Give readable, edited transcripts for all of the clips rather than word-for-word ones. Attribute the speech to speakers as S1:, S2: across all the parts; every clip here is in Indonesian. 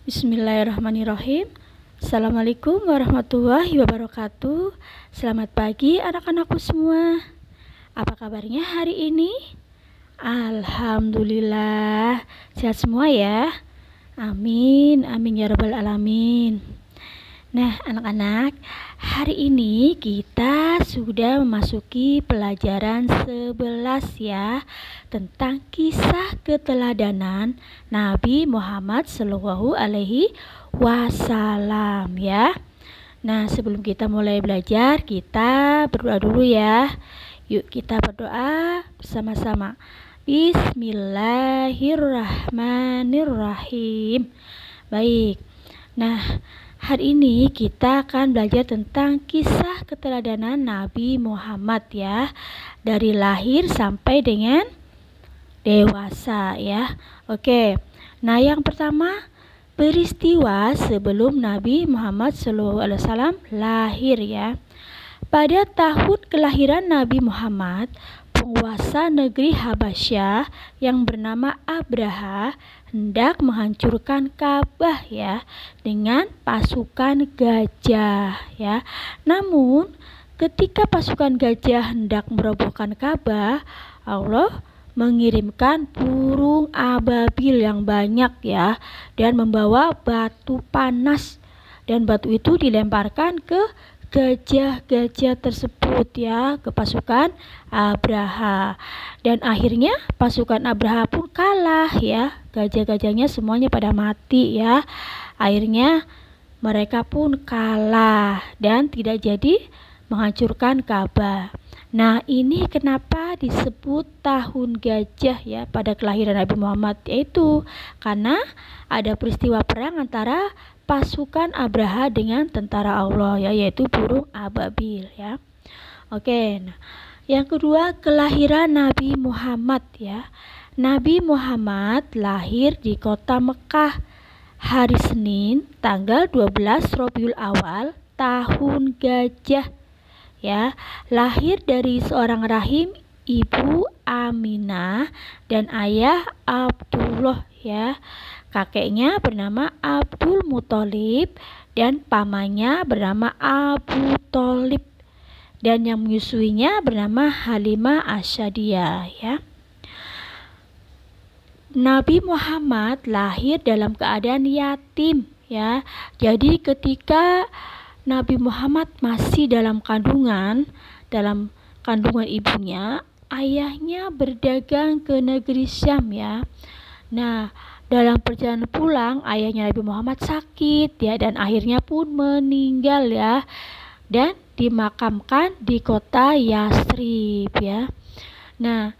S1: Bismillahirrahmanirrahim. Assalamualaikum warahmatullahi wabarakatuh. Selamat pagi anak-anakku semua. Apa kabarnya hari ini? Alhamdulillah sehat semua ya. Amin, amin ya rabbal alamin. Nah anak-anak, hari ini kita sudah memasuki pelajaran 11 ya, tentang kisah keteladanan Nabi Muhammad Shallallahu Alaihi Wasallam ya. Nah sebelum kita mulai belajar, kita berdoa dulu ya. Yuk kita berdoa bersama-sama. Bismillahirrahmanirrahim. Baik, nah hari ini kita akan belajar tentang kisah keteladanan Nabi Muhammad ya, dari lahir sampai dengan dewasa ya. Oke, nah yang pertama, peristiwa sebelum Nabi Muhammad SAW lahir ya. Pada tahun kelahiran Nabi Muhammad, penguasa negeri Habasyah yang bernama Abraha hendak menghancurkan Ka'bah ya, dengan pasukan gajah ya. Namun ketika pasukan gajah hendak merobohkan Ka'bah, Allah mengirimkan burung ababil yang banyak ya, dan membawa batu panas, dan batu itu dilemparkan ke gajah-gajah tersebut ya, ke pasukan Abraha. Dan akhirnya pasukan Abraha pun kalah ya, gajah-gajahnya semuanya pada mati ya. Akhirnya mereka pun kalah dan tidak jadi menghancurkan Ka'bah. Nah ini kenapa disebut tahun gajah ya pada kelahiran Nabi Muhammad, yaitu karena ada peristiwa perang antara pasukan Abraha dengan tentara Allah ya, yaitu burung ababil ya. Oke, nah yang kedua, kelahiran Nabi Muhammad ya. Nabi Muhammad lahir di kota Mekah hari Senin tanggal 12 Rabiul Awal tahun gajah ya. Lahir dari seorang rahim ibu Aminah dan ayah Abdullah ya. Kakeknya bernama Abdul Muthalib dan pamannya bernama Abu Thalib, dan yang menyusuinya bernama Halimah Asyadiyah ya. Nabi Muhammad lahir dalam keadaan yatim ya. Jadi ketika Nabi Muhammad masih dalam kandungan ibunya, ayahnya berdagang ke negeri Syam ya. Nah dalam perjalanan pulang, ayahnya Nabi Muhammad sakit ya, dan akhirnya pun meninggal ya, dan dimakamkan di kota Yathrib ya. Nah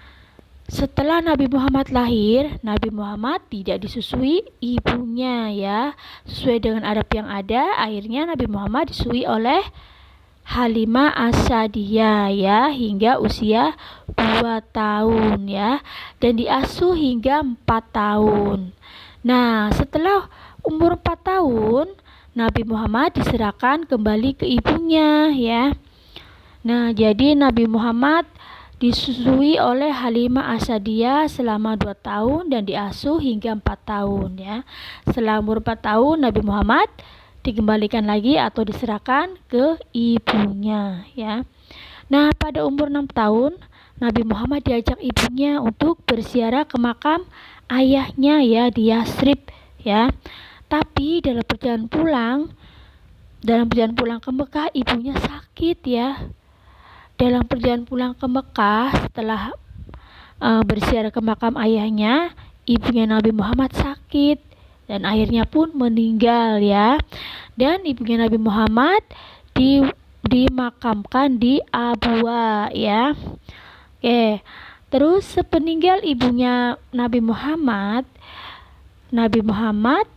S1: setelah Nabi Muhammad lahir, Nabi Muhammad tidak disusui ibunya ya. Sesuai dengan adab yang ada, akhirnya Nabi Muhammad disusui oleh Halimah Asyadiyah ya, hingga usia 2 tahun ya, dan diasuh hingga 4 tahun. Nah setelah umur 4 tahun, Nabi Muhammad diserahkan kembali ke ibunya ya. Nah jadi Nabi Muhammad disusui oleh Halimah Asyadiyah selama 2 tahun dan diasuh hingga 4 tahun ya. Setelah umur 4 tahun, Nabi Muhammad dikembalikan lagi atau diserahkan ke ibunya ya. Nah pada umur 6 tahun, Nabi Muhammad diajak ibunya untuk berziarah ke makam ayahnya ya di Yathrib ya. Tapi dalam perjalanan pulang ke Mekah, ibunya sakit ya. Dalam perjalanan pulang ke Mekah, setelah berziarah ke makam ayahnya, ibunya Nabi Muhammad sakit dan akhirnya pun meninggal ya. Dan ibunya Nabi Muhammad dimakamkan di Abwa ya. Oke, terus sepeninggal ibunya Nabi Muhammad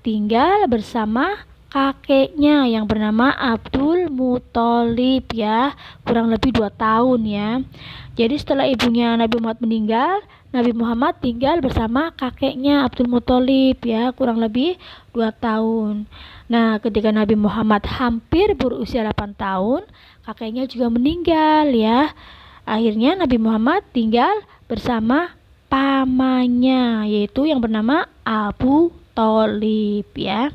S1: tinggal bersama kakeknya yang bernama Abdul Muthalib ya, kurang lebih 2 tahun ya. Jadi setelah ibunya Nabi Muhammad meninggal, Nabi Muhammad tinggal bersama kakeknya Abdul Muthalib ya, kurang lebih 2 tahun. Nah ketika Nabi Muhammad hampir berusia 8 tahun, kakeknya juga meninggal ya. Akhirnya Nabi Muhammad tinggal bersama pamannya, yaitu yang bernama Abu Thalib ya.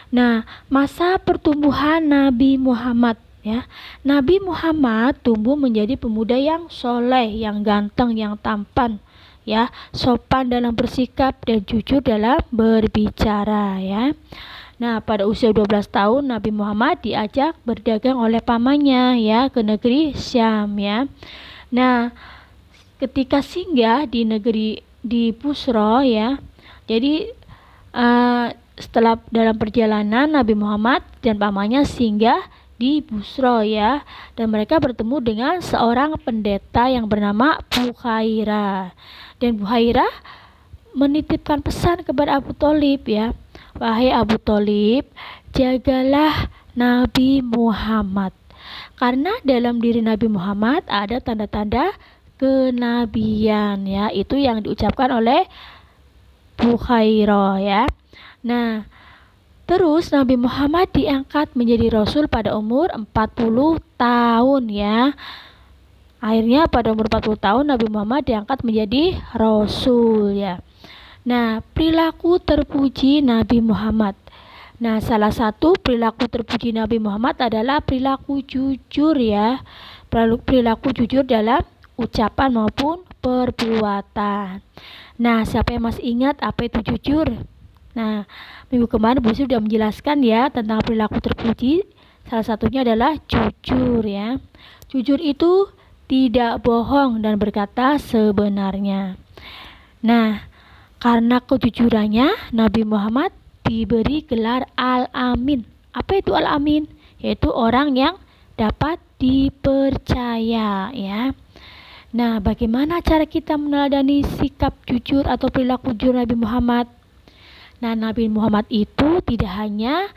S1: Nah, masa pertumbuhan Nabi Muhammad ya. Nabi Muhammad tumbuh menjadi pemuda yang soleh, yang ganteng, yang tampan ya, sopan dalam bersikap dan jujur dalam berbicara ya. Nah, pada usia 12 tahun Nabi Muhammad diajak berdagang oleh pamannya ya ke negeri Syam ya. Nah, ketika singgah di Busra ya. Jadi setelah dalam perjalanan Nabi Muhammad dan pamannya singgah di Busra ya, dan mereka bertemu dengan seorang pendeta yang bernama Bukhairah. Dan Bukhairah menitipkan pesan kepada Abu Thalib ya. Wahai Abu Thalib, jagalah Nabi Muhammad, karena dalam diri Nabi Muhammad ada tanda-tanda kenabian ya. Itu yang diucapkan oleh Bukhairah ya. Nah, terus Nabi Muhammad diangkat menjadi rasul pada umur 40 tahun ya. Akhirnya pada umur 40 tahun Nabi Muhammad diangkat menjadi rasul ya. Nah, perilaku terpuji Nabi Muhammad. Nah, salah satu perilaku terpuji Nabi Muhammad adalah perilaku jujur ya. Perilaku jujur dalam ucapan maupun perbuatan. Nah, siapa yang masih ingat apa itu jujur? Nah, minggu kemarin Bu sudah menjelaskan ya tentang perilaku terpuji. Salah satunya adalah jujur ya. Jujur itu tidak bohong dan berkata sebenarnya. Nah, karena kejujurannya Nabi Muhammad diberi gelar Al-Amin. Apa itu Al-Amin? Yaitu orang yang dapat dipercaya ya. Nah, bagaimana cara kita meneladani sikap jujur atau perilaku jujur Nabi Muhammad? Nah, Nabi Muhammad itu tidak hanya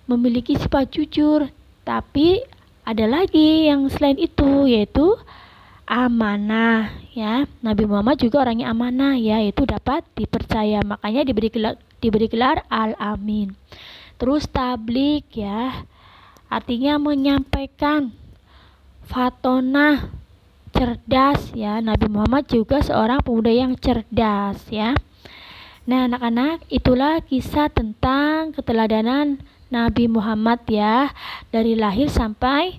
S1: memiliki sifat jujur, tapi ada lagi yang selain itu, yaitu amanah ya. Nabi Muhammad juga orangnya amanah ya, yaitu dapat dipercaya, makanya diberi gelar Al-Amin. Terus tabligh ya, artinya menyampaikan. Fatonah, cerdas ya. Nabi Muhammad juga seorang pemuda yang cerdas ya. Nah, anak-anak, itulah kisah tentang keteladanan Nabi Muhammad ya, dari lahir sampai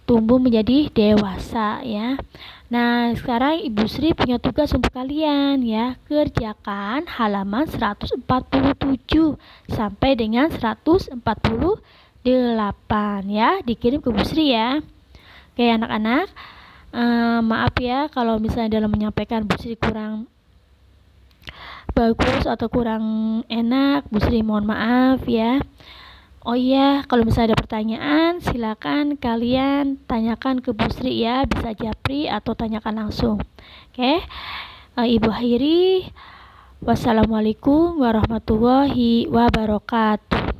S1: tumbuh menjadi dewasa ya. Nah, sekarang Ibu Sri punya tugas untuk kalian ya. Kerjakan halaman 147 sampai dengan 148 ya, dikirim ke Bu Sri ya. Oke anak-anak, maaf ya kalau misalnya dalam menyampaikan Bu Sri kurang bagus atau kurang enak, Bu Sri mohon maaf ya. Oh iya, kalau misalnya ada pertanyaan silakan kalian tanyakan ke Bu Sri ya, bisa japri atau tanyakan langsung. Oke, Ibu akhiri, wassalamualaikum warahmatullahi wabarakatuh.